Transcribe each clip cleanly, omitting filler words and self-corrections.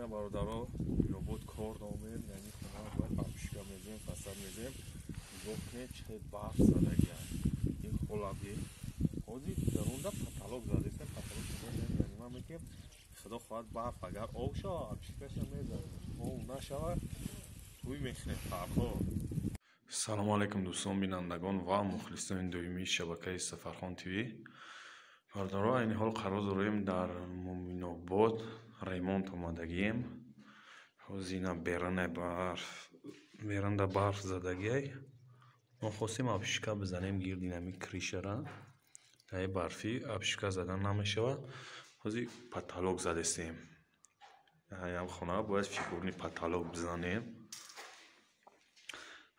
اینا برادرها ربات کار دامن یعنی خونه باید آبشکا میزیم فصل میزیم زخمه چه برف زدگی این خلابی خودی درونده پتالوگ زدیسته پتالوگ میزیم یعنی ما میگیم خدا خواهد برف اگر آب شد آبشکاش میزیم آب نشود توی میخنه فرخور. سلام علیکم دوستان بینندگان و مخلصان دویمی شبکه سفرخان تیوی. برادرها این حال قرار داریم در مومین‌آباد ремонт омадагием. ҳозина беранда барф задагиай. мо хостем абшика бизанем гирди нами кришара. тай барфи абшика задан намешавад. ҳози потолок задестем. ям хона бояд фигурни потолок бизанем.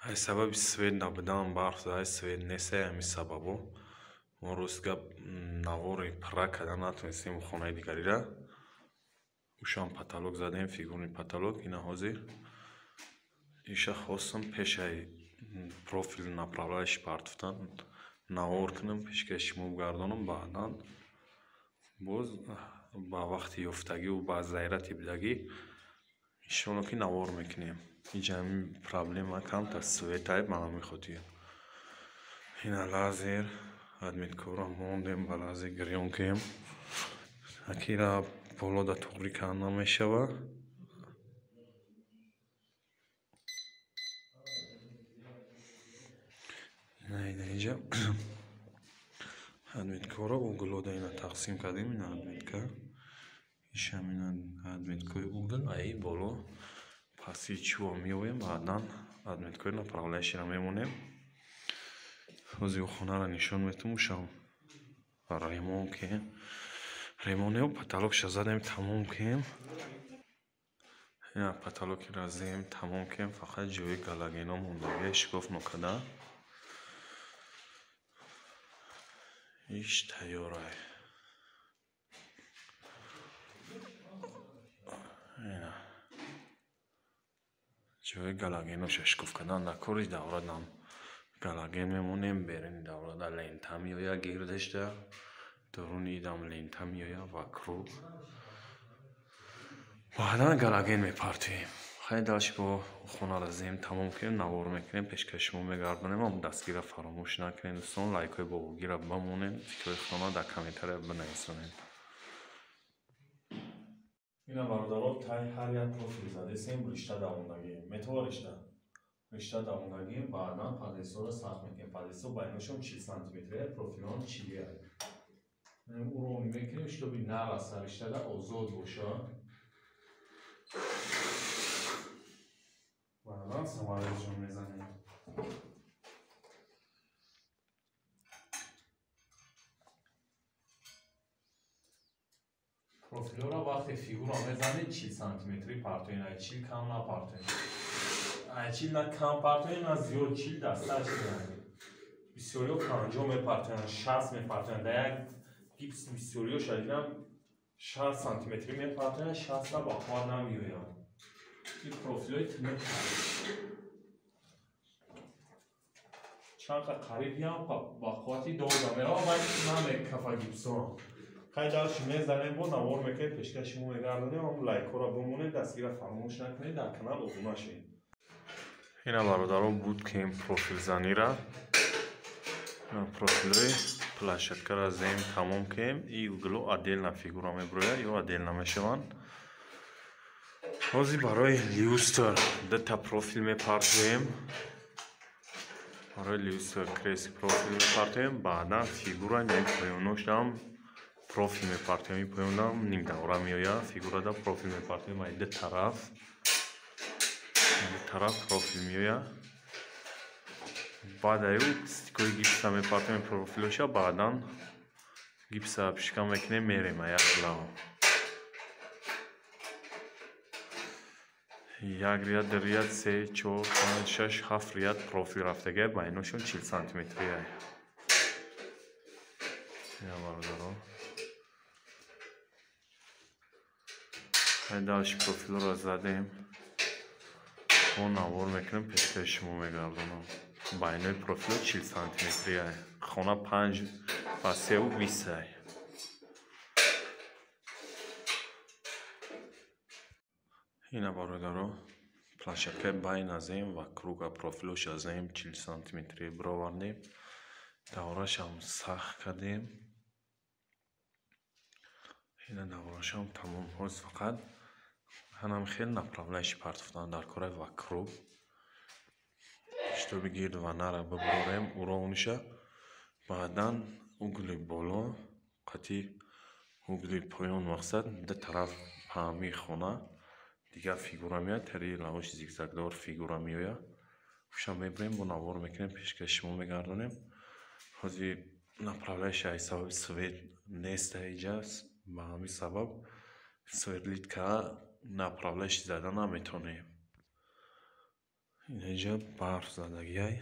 ҳай сабаби свет набудан барф задай свет нест ҳами сабабо. мо рӯзга навори пара карда натунистем хонаи дигарира. ушам потолок задем фигурни потолок ина ҳозир иша хостам пешаи профил направляющий партуфтан навор кунам пешкаши мубгардонам баъдан боз ба вақти ёфтагиву ба зайрати бидагӣ иншоалло ки навор мекунем. иҷами проблема камта светай мана мехотир ина лазер адмиткора мондем ба лазер гирён кем акира боло да туғри кан намешавад. инҷа адмиткора углода ина тақсим кардем ина адмитка ишам ина адмиткои угл аи боло паси чӯва меоем баъдан адмиткои направляющийра мемонем. ҳозир хонара нишон метавонам ушам ремонт кем ремонео потолокша задем тамом кем ина потолокира зем тамом кем фақат ҷои галагено мондагия шикоф нокарда иш тайёрай. ина ҷои галагеноша шикоф кардан дар кори даврадам галаген мемонем берини даврада лента меояд гирдашда даруни идам лента меояд вакруг баъдан галаген мепартоем. хайр далши бо хонара зем тамом кунем навор мекунем пешкаши шумо мегардонем. ам дастгира фаромӯш накунед дӯстон лайкҳои бобогира бамонед фикрҳои худтонро дар комментария бинависонед. ина бародаро тай ҳар як профил задесем ришта давондагӣ метавон ришта давондагӣ баъдан падесора сахт мекунем. падесо байношон 40 сантиметрия профилон 40 уро мекунем штоби нараса риштада озод бошад. баъдан самараҷон мезанем. профилора вақте фигура мезанед 40 сантиметри партоен ай 40 кам напартоен ай 40 на кам партоен на зиёд 40 дасташ мезанед. бисёриҳо 50 мепартоен 60 мепартоен дар як гипс бисёриҳо шадидам 60 сантиметри мепартоен 60 та ба хор намеояд. ин профилои тинек чанқа қарибиам ба қуввати дода мерава баъд намекафа гипсон. хай далши мезанем бо навор мекунем пешкаши шумо мегардонем. ам лайкҳоро бимонед дастгира фаромӯш накунед дар канал обуна шед. ина бародаро буд кем профилзанира профилри плашаткара зем тамом кем и угло отдельно фигура меброяд ё отдельно мешаванд. ҳозир барои люстр дата профил мепартоем. барои люстр крест профил мепартоем баъдан фигура ин поёношдам профил мепартоем. ин поёндам ним давра меояд фигурада профил мепартоем ай ду тараф профил меояд. баъд аю стикои гипса мепартоем профилоша баъдан гипса абшика мекунем мерем ай як лав як рияд ду рияд 3 4 5 6 7 рияд профил рафтагиай байношон 40 сантиметриай. ина бародаро ҳай далши профилро задем мо навор мекунем пешкаши шумо мегардонам. байнои профило 40 сантиметриай хона 5 ба 3 20. ина бародаро площадкаи байна азем ва круга профилош азем 40 сантиметри бировардем. Даврашам сахт кардем. ина даврашам тамом ҳост. фақат ҳанам хел направляйши партофтан дар кораи ва круг штоби гирд ва нара бибарем уровниша. баъдан угли боло қати угли поён мақсад ду тараф паҳми хона дигар фигура меояд. тари лавоши зигзагдор фигура меояд. ушам мебарем бо навор мекунем пешкаш шумо мегардонем. ҳозир направляйша ай сабаби свет нест иҷас. ба ҳамин сабаб светлитка направляйши зада наметонем. инҷа барф задагиай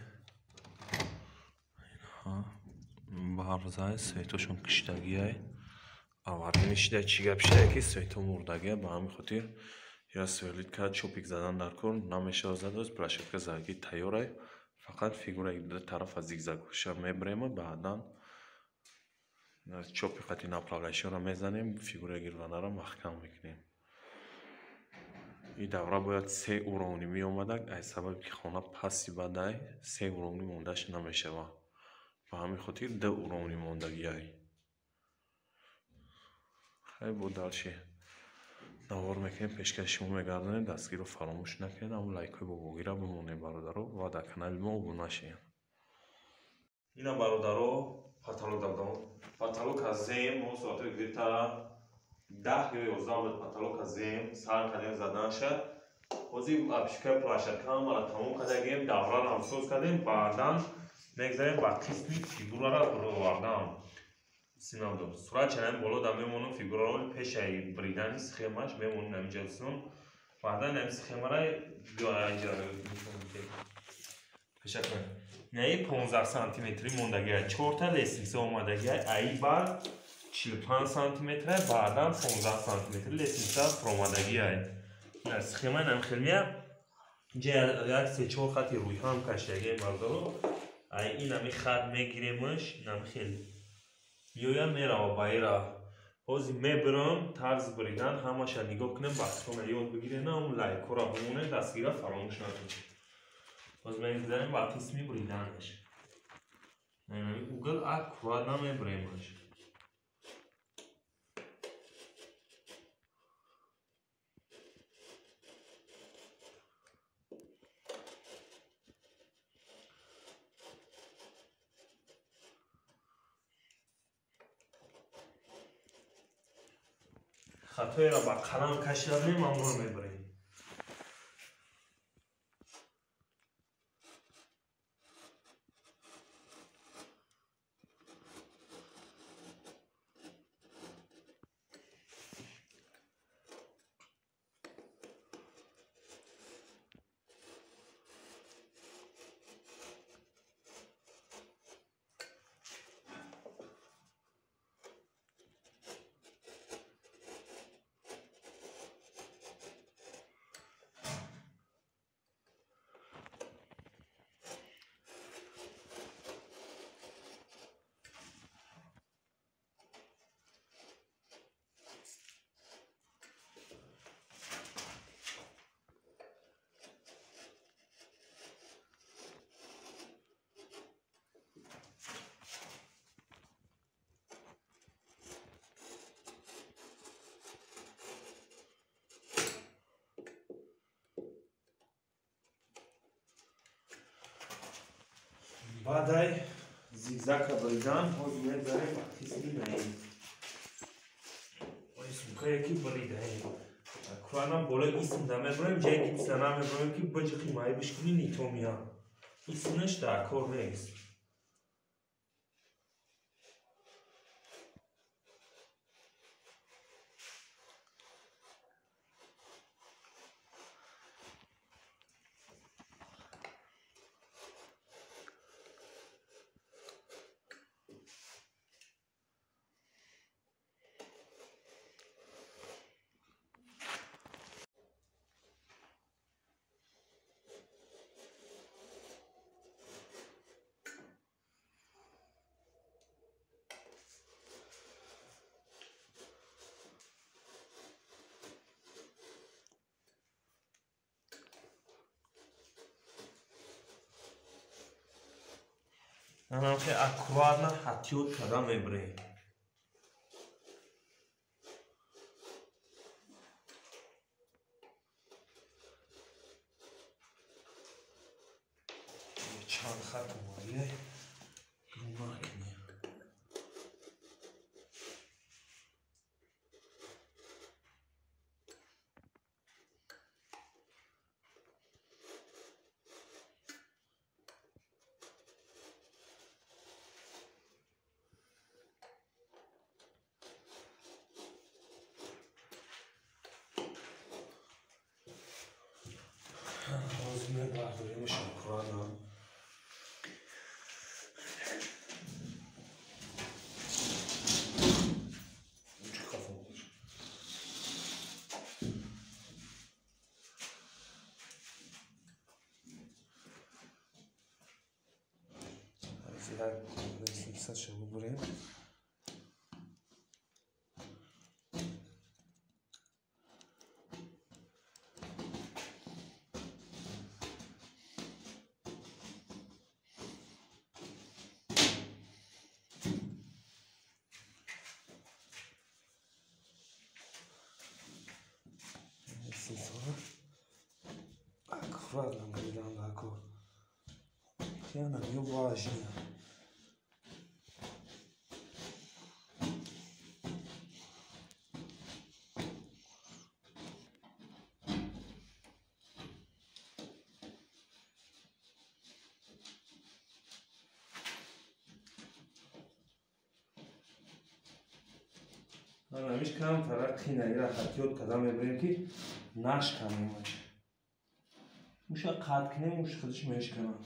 барф зад светошон киштагиай аваринишида чӣ гап шидае ки свето мурдагия. ба ҳамин хотир я светлитка чопик задан дар кор намешавад задоз. площадка задаги тайёрай. фақат фигураи ду тарафа зигзагша мебарем. баъдан чопи қати направляйширо мезанем. фигураи гирванара маҳкам мекунем. ин давра бояд 3 уровни меомадак. ай сабаби ки хона пасти бадай 3 уровни мондаш намешавад. ба ҳамин хотир 2 уровни мондагиай. хай бо далши навор мекунем пешкаши шумо мегардонем. дастгирро фаромӯш накунед. ҳамн лайкҳои бобогира бимонед бародаро ва дар канали мо обуна шед. ина бародаро паталок дадам. паталок аз зем мо соатҳои гирта 10 ё 11 бод паталок аз зем сар кардем заданша. ҳозир апшикаи площадкаам ара тамом кардагем. давраро намсоз кардем. баъдан мегзарем ба қисми фигураро бировардам. синамдор сурат чанам боло да мемонам фигураро пешаи бридани схемаш мемонам инҷа синам. баъдан ам схемаро инҷа пешака наи 15 сантиметри мондагиай. 4 та лестница омадагиай. аи бар 45 сантиметр. баъдан 15 сантиметри лестница промадагиай. ин схема нам хелмия инҷа як 3-4 хати рӯйҳам кашидагиай бародаро. ай ин ами хат мегиремаш нам хел меояд мерава байра. ҳозир мебирам тарз бридан ҳамаша нигоҳ кунем. бахтона ёд бигирем. ам лайкора бимонем. дастгира фаромӯш накунед. ҳозир мегзарем ба қисми бриданаш. нами угл аккурат намебиремаш. хатоеро ба қалам кашидем амро мебарем. баъдай зигзага бридан ҳозир мегзарем ба қисми наи сумкае ки бридаем. аккуратам болои исмда мебарем. ҷаи гипсда намебарем ки биҷиқи май бишкуни нитомия. исмаш дар кор нест. Анам хе аккуратно ҳатиёт карда мебарем. Чанд хат омадие гумак не. Rozumiem bardzo, ja muszę układać. Saçı buraya. Sonra akkuratno gledam tako. Ja nam je važnija. Hamish kam faraq qiynagira ҳатиёт карда мебарем ки нашканем. Муша қат кинем, муш худиш мешканам.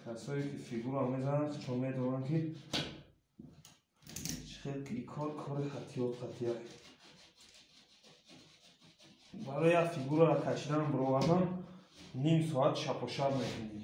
Касое ки фигура мезананд, чун медонанд ки чхел ки кори ҳатиёт қатия. Барои як фигураро кашидан бировардан ним соат шапошап мекунем.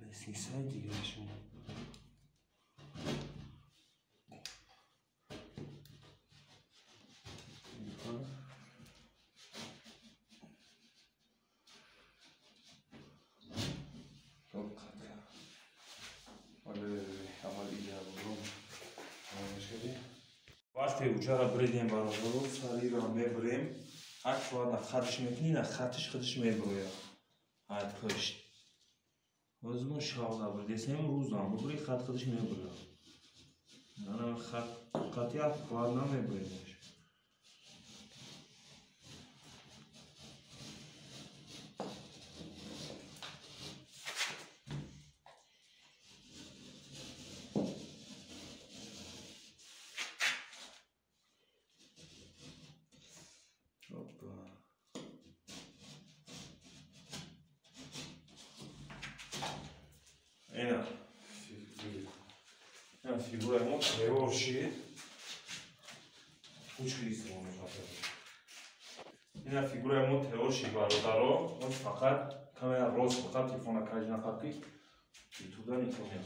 Лестницай дигашон. Вақте уҷара биридем бародаро, сариро мебирем. Аккуратно хатиш мекунӣ, хатиш худиш мебирояд. Ҳайт кушт. Возьму шалда бирдесем рӯзам, бибри хат худиш мебирояд. Ана хати аккуратно мебирояд. Ина фигура мо тайёр шид. Ина фигура мо тайёр шид бародаро. Мо фақат камера рост фақат телефона каҷ нақад ки туда мекунем.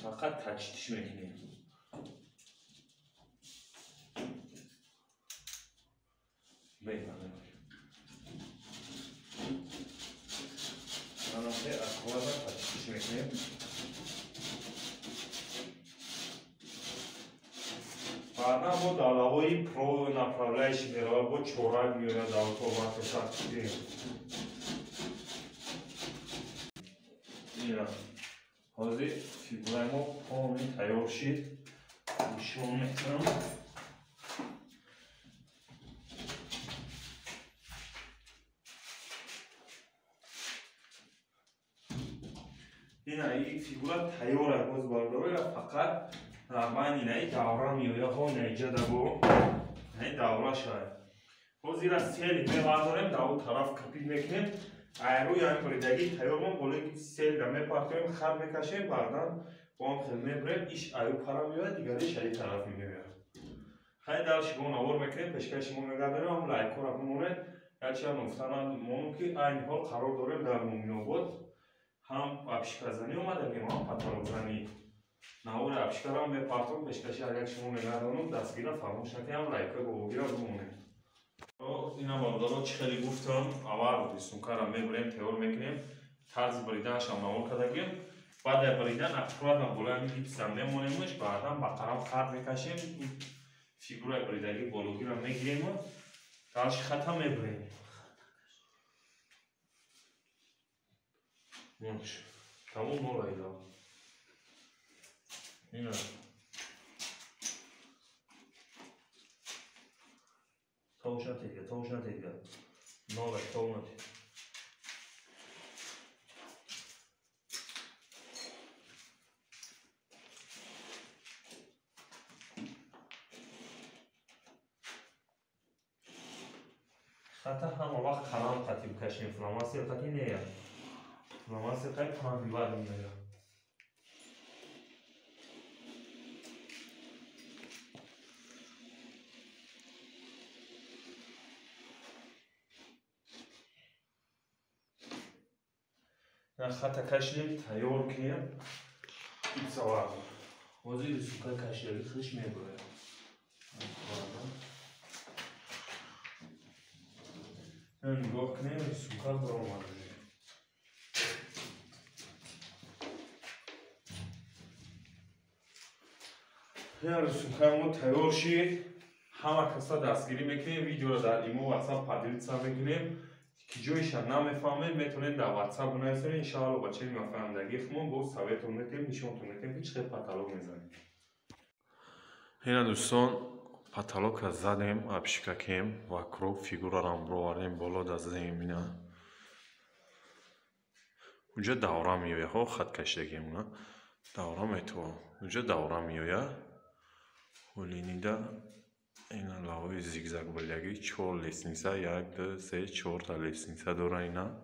Фақат тачтиш мекунем. Бейманем. Анасе аккуратно тачтиш мекунем. Баъдан бо далаҳои направляющий меравад, бо чорак меояд автомати сахтидем. Ина ҳозир фигураи мо комил тайёр шид. Нишон метавонам. Ина ин фигура тайёр аст, боз бардора фақат Нормально, не давра миояд, ҳо неҷада бо не давра шаед. Ҳозир аз сели мебардорем, дар он тараф капит мекунем. Айрӯ яъни бридаги тайёр мо боле ки сел да мепартоем, хат мекашем, баъдан با هم خیلی میبریم ایش ایو پرا میاد دیگریش ای طرف میاد خیلی دلش گون آور میکنیم پشکش ما میگردیم هم لایک را بمونه هرچی هم افتانان مونو که این حال قرار داریم در مومنو بود هم ابشکر زنی اومده که ما پتالوگ زنی نهور ابشکر هم به پارتون پشکشی اگر شما میگردیم دستگیره فراموش نکنیم لایک رو بگیره بمونه اینا باردارو چی خیلی گفتم اول بودی سونکارم میبریم تیور میکنیم طرز بریدنش هم نمور کدگیم بعد در بریدن افراد هم بلند میگیپسم نمونیمش بعد هم با قرم خط میکشیم فیگور بریدگی بالوگی رو میگیریم و دالش خط هم میبریم مونش تموم مولایلا اینا تاوش نتیگه ناله تاو نتیگه خطا همه وقت قلم خطی بکشیم فلاماسی خطی نیه فلاماسی خیلی پاندی باید میگه نه خطا کشیم تیار کنیم این سوال وزیر سوکا کشیدگی خیش میبره نگاه کنیم سوکا برام آمده یار سوکا ما تیار شید همه کسا دستگیری میکنیم ویدیو رو در ایمو واتساپ پادلیتسا میکنیم که جویش نمیفهمید میتونید در واتساپ بنویسید انشاءالله با چه میفهمدگی خمون با سویتون میتونیم نشونتون میتونیم هیچ خیلی پتالوگ میزنیم اینا دوستان پتالوگ را زدیم ابشککیم و کروب فیگورا را برواریم بالا دازدیم اینا اونجا دورا میویه ها خط کشیدگی اونا دورا میتو اونجا دورا میویه ولینیده اینا لاوی زیگزاگ بلیگی 4 لیسنیسا 1 2 3 4 تا لیسنیسا داره اینا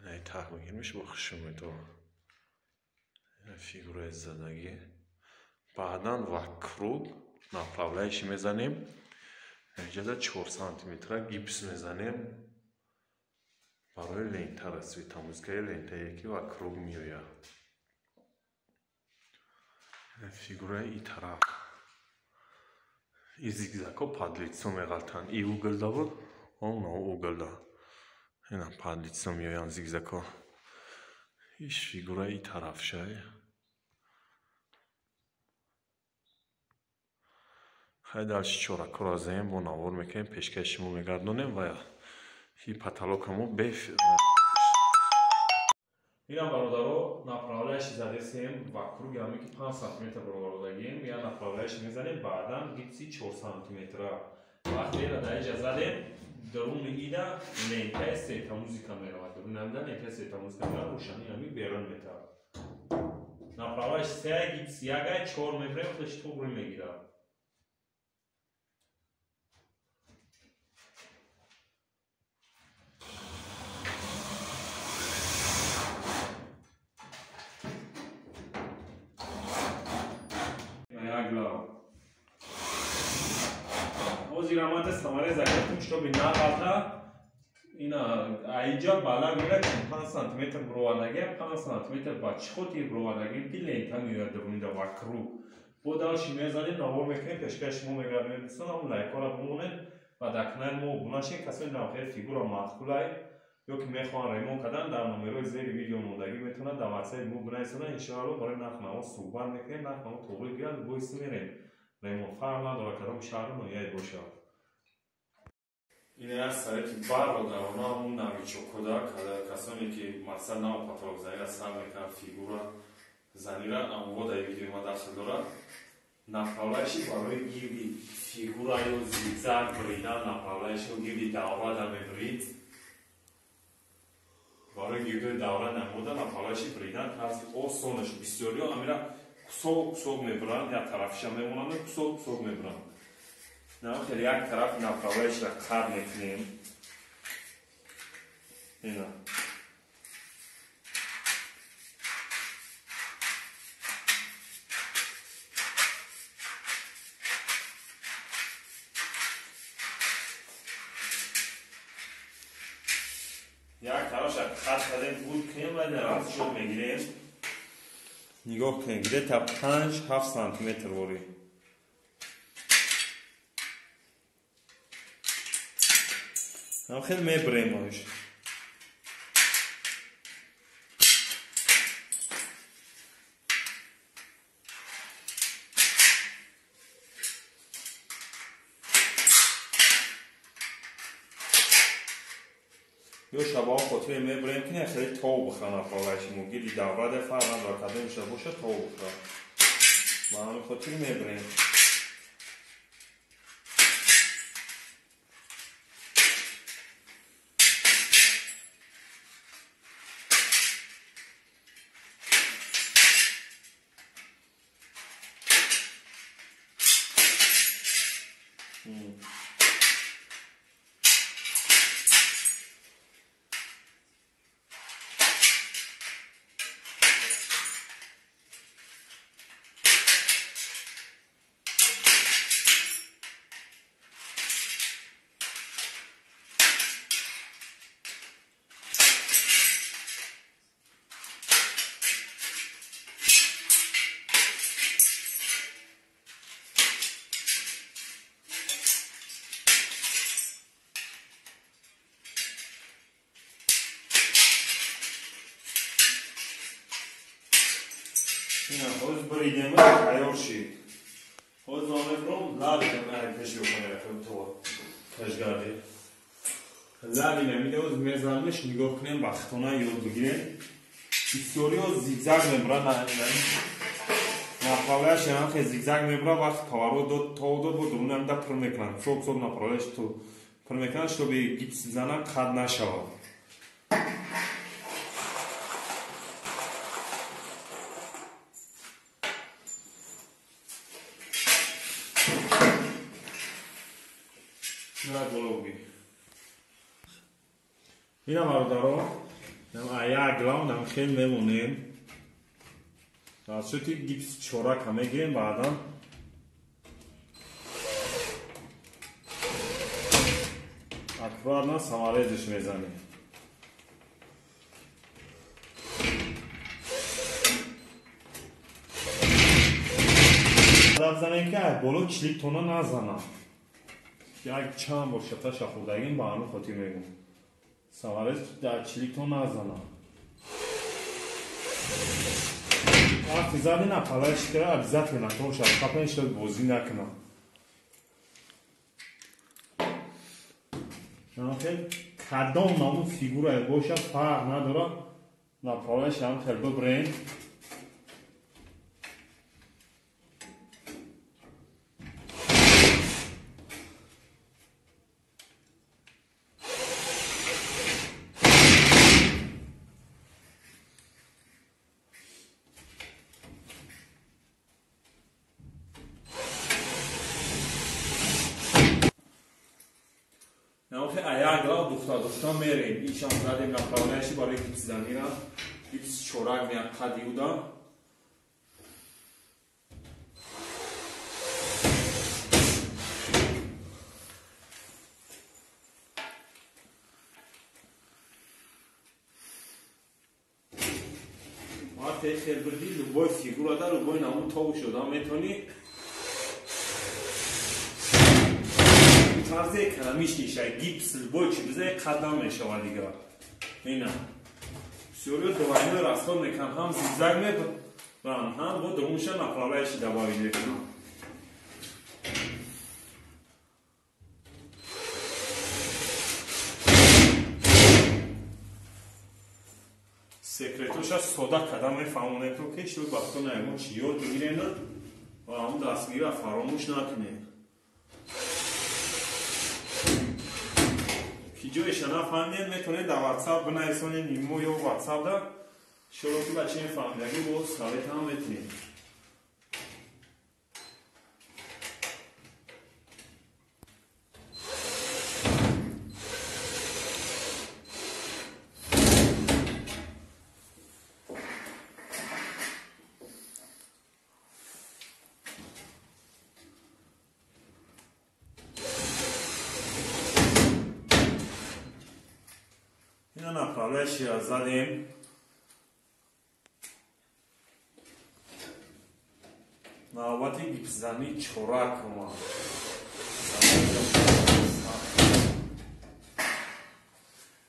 اینا تخت میگیرمش با خشم تو فیگور زدگی بعدا و کروب направляющий میزنیم اینجا 4 سانتیمتر گیپس میزنیم برای لینتا رسوی تموزگاه لینتا یکی و کروب میویه فیگور ای طرف ای زیگزاگو پادلیتسو میغلطن ای اوگل دا بود اونا اوگل دا اینا پادلیتسو میویان زیگزاگو ایش فیگور ای طرف شای خیلی دلش چورکو را زیم با نوار میکنیم پیشکشیمو میگردونیم و ای پتالوگمو بف اینا برادرو направляющий задесим و круги ами ки 5 сантиметр бровардагим я направляющий мезанем баъдан гипси 4 сантиметра вақте ира да иҷа задем даруни ида лентаи светамузика меравад даруни амда лентаи светамузика меравад рӯшании ами берун метавад направляющий 3 гипс 1 4 мебарем худаш туғри мегирад Озирамат самаре закатим, чтобы не гата. Ина айджа бала мира 5 сантиметр бровадаги, 5 сантиметр бачхоти бровадаги ки лента миёд дарунда вакру. Бодалши мезанем навор мекунем пешкаш мо мегардонем дӯстон ҳам лайкора бимонем ва дар канали мо бунашем касоне дар охир фигура маъқулай ё ки мехоҳанд ремонт кардан дар номерои зери видео мондагӣ метавонанд дар ватсаи мо бинависонанд иншоалло барои нарх-наво суҳбат мекунем нарх-наво тоғри гирад боиси мерем ремонт фарқ надорад кадом шаҳр ноҳияи бошад ин аст сари ки бародарона ҳамун нави чокода касоне ки мақсад нав патологзанира сар мекунанд фигура занира аммо дар видеои ма дахл дорад направляющий барои гирди фигура ё зигзаг бридан направляющий гирди давра да мебрид барои гирдои давра намуда направляющий бридан тарзи осонаш бисёриё амира кусок мебранд як тарафиша мемонанд кусок мебранд нахел як тараф направляющийро қат мекунем ина یک طرفش خط کردیم بود کنیم و درست شد میگیریم. نگاه کنیم گیره تا 5-7 سانتیمتر بوری. هم خیلی میبریم باش. یا شبا خاطر میبریم که خیلی تو بخواه نفاقشی موگیری دوره دفعه هم را کده میشه باشه تو بخواه با همین خاطر میبریم. این حوز بریدیم و تیار شید. حوز نامه برم لابیدم کشی بکنه تو کشگردی. لابیدم میده حوز میزنمش نگاه کنیم بختانه یاد بگیریم. بسیاری ها زیگزگ میبره نپاولش هم خیلی زیگزگ میبره وقت کارو داد بود درونه میده پر میکنن. صبح نپاولش تو پر میکننش تو به گیپس زنم خد نشود. این هم برادرها یک گلاون هم خیلی میمونیم توسط گیپس چورک هم میگیریم بعدا اکبر سماریزش میزنیم. زنیم که بالا کلیک تونه نزنم یک چند باشه تا شخوردگیم با همه خاطی میگم سوارش در چلیکتون نزنم وقتی زدی نپلش کرده عبزت نکنم شد خپنش داد بازی نکنم خیلی کدام نامون فیگوره باشه فرق نداره نپلش هم خیلی ببرین ayagla dufta mereyim. İnşallah zaten napravne işi barı gips zanira. Gips çorak veya kadiuda. Artık xelbirdi luboy figurada luboy namu tavu şoda metoni تازه کلامیش نیشه گیپس بوی چی بزه قدم میشه و دیگه اینا سیوریو دوائنه راستا میکن هم زیگزگ میبرن هم با درموشه نپرالایشی دوایی میکنم سکرتوش از صدا قدم میفهمونه تو که شوی بختو نایمون چی یاد بگیرین و هم دستگیر فراموش نکنین جویش نفهمید میتونه در واتساپ بنویسونید نیمو یا واتساپ دا شروع که بچه فهمیدگی با سالیت هم میتونید اینا направляющий زدیم. نوبت گیپس زنی چورک اومد.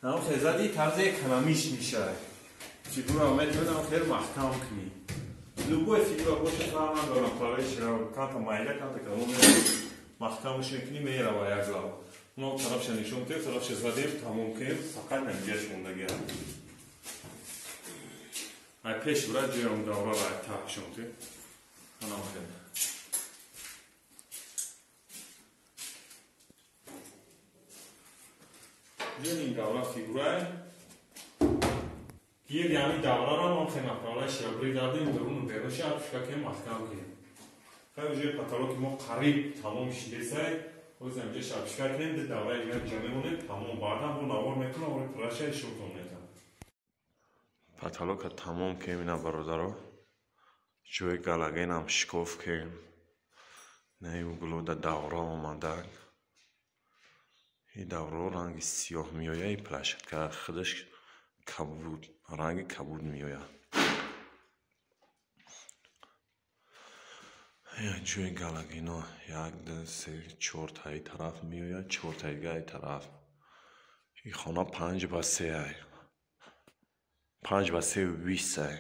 نه خیزدی طرز اکونومیش میشه. فیگورا میتونم خیلی محکم کنی. любой фигура больше правильно говорим, направляющий канта майля, канта кануны محکمش میکنی میره و یک لب اونو طرفش نشون تیم طرفش زدیم تموم کنیم فقط نمیگهش موندگی هم ای پیش برای جویم دوره رای تاک شون تیم هنام خیلی جون این دوره فیگورای گیر یعنی دوره را هم خیلی направляющий ابری دادیم درون بیروشی افشکا که محکم کنیم خیلی پاتالوگ ما قریب تمام شده سه روز اینجا شبشکر کنیم ده دوره دیگر جمعه مونه تمام بعدا با نوار میکنم و پراشه شوتون میتونم پاتالوگ تمام کنیم اینا برادرها جوی گلگین هم شکوف کنیم نه گلو ده دوره آمده این دوره رنگ سیاه میویه ای پرشت که خودش کبود رنگ کبود میویه جوی گلگینا یک دو سه چهار تایی طرف میوید چهار تایی گای طرف این خانه 5x3 ای 5x3 20 ای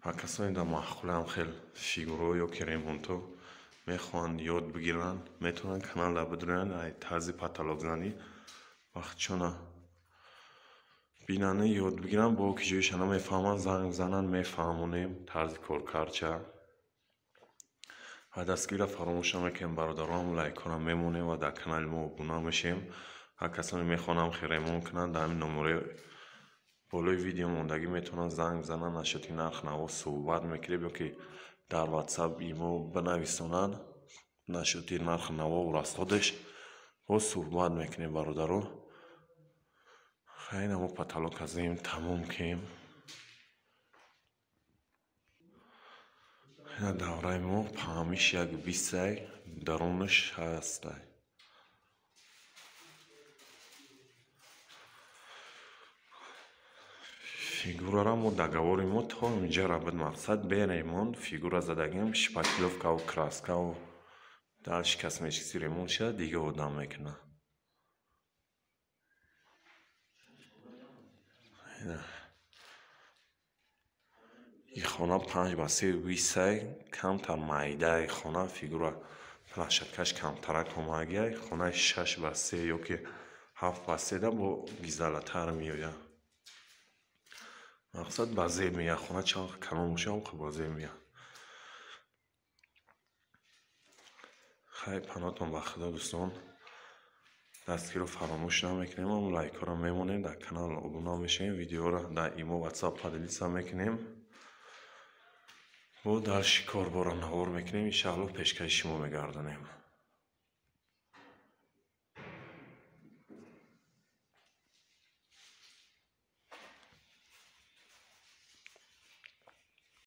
و کسانی در محخوله هم خیلی فیگورو یا که ریمونتو میخوان یاد بگیرن میتونن کانال را بدرن ای طرز پاتالوگ زنی وقت چونه بینانه یاد بگیرم با که جویش هنه میفهمن زنگ زنن میفهمونیم طرز کارکارچه و دستگیر را فراموش نمیکنیم برادرام لایک کنم میمونیم و در کانال ما ابونه میشیم هر کسانی میخوانم خیریمون کنن در همین نمره بالای ویدیو موندگی میتونن زنگ زنن نشاتی نرخ نوا صحبت میکنیم یا که در واتساپ ایمو بنویسونن نشاتی نرخ نوا و راسخودش با صحبت میکنیم برادرو خیلی نمو پاتالوگ ازیم تموم کنیم این دوره ما پاهمیش یک 20 درونش هست فیگورا را ما دگواری ما تا اینجا را بد مقصد بینیمون فیگورا زدگیم شپاکیلوفکا و کراسکا و در شکست میشکسی ریمون شد دیگه آدم میکنه این خانه 5x3 20 کمتر مایده خانه فیگورا پلاشتکش کمتر کمگی خانه 6x3 یا که 7x3 ده با گیزدالتر میویه مقصد بازی میه خانه چون کلام موشه هم که بازی میه خیلی پناهتون بخدا دوستان دستگیر رو فراموش نمیکنیم هم لایک رو میمونیم در کانال ابونه میشیم ویدیو رو در ایمو واتساپ پادلیس هم میکنیم و در شکار بارا نوار میکنیم انشاءالله پیشکش شما میگردنیم